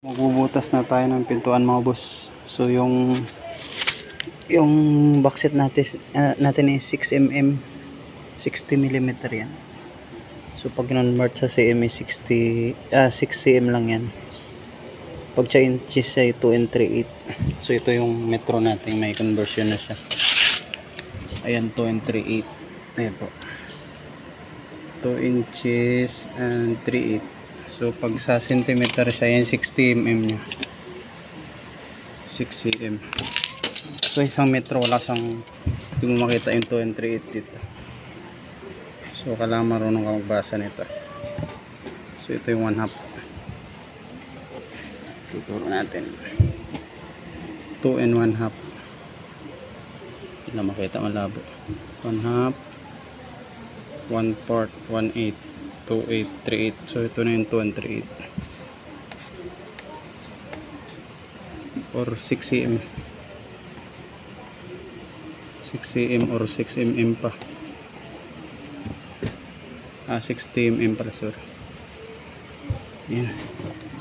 Magbubutas na tayo ng pintuan mga boss. So yung backset natin is 6mm, 60mm yan. So pag convert sa cm is 6cm lang yan. Pag sa inches ay 2 and 3/8. So ito yung metro natin, may conversion na siya. Ayan, 2 and 3/8. Ayan po, 2 inches and 3/8. So pag sa centimeter siya, yan 60mm nya, 6cm. So isang metro, wala siyang, hindi mo makita yung 2 and 3/8 dito. So kailangan marunong ka magbasa nito. So ito yung 1/2. Tuturo natin 2 and 1/2. Hindi na makita, malabo. 1/2, 1/4, 1/8, 2/8, 3/8. So ito na yung 2 and 3/8 or 6cm, 6cm or 6mm pa. 60mm pala, sorry. Yan.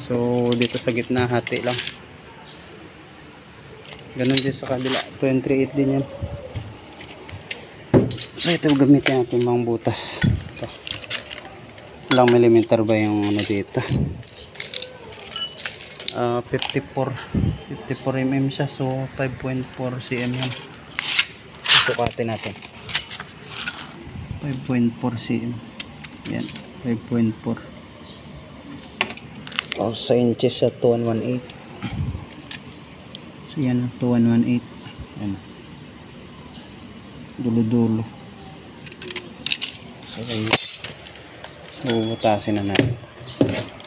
So dito sa gitna hati lang. Ganun din sa kabila, 2 and 3/8 din yan. So ito gamitin natin mga butas. Ito, ilang millimeter ba yung ano dito? 54mm siya, so 5.4 cm yan. Sukatin natin 5.4 cm. Yan, 5.4. O sa inches siya 2 and 1/8. So yan, 2 and 1/8. Yan, dulo-dulo. So butasin na natin.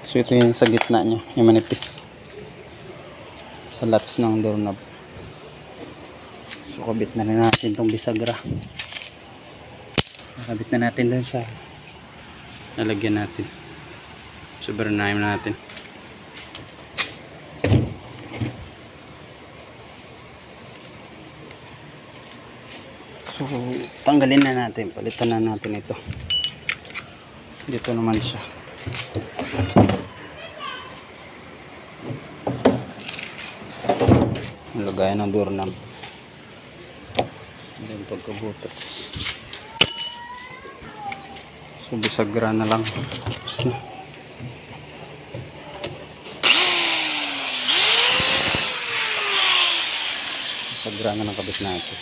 So ito yung sa gitna nya, yung manipis sa latch ng doorknob. So kabit na rin natin itong bisagra. Nakabit na natin dun sa nalagyan natin. So bernahin natin. So tanggalin na natin, palitan na natin ito. Dito naman siya. Lagayan ng doorknob. Then pagkabutas. So bisagra na lang. Tapos na. Bisagra na ng kabit natin.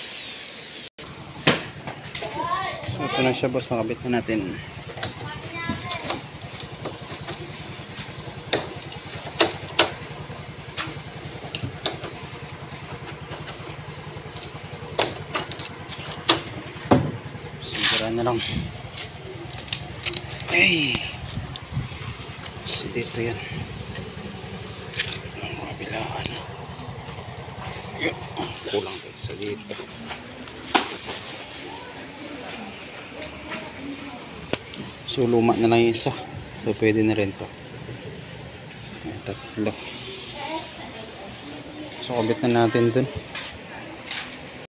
So ito na siya boss, nakabit na natin. Bisagra na lang. Ay, so dito yan ang mga bilaan. Kulang tayo sa dito. So luma na lang yung isa, so pwede na rin to. May tatlo. So kabit na natin dun.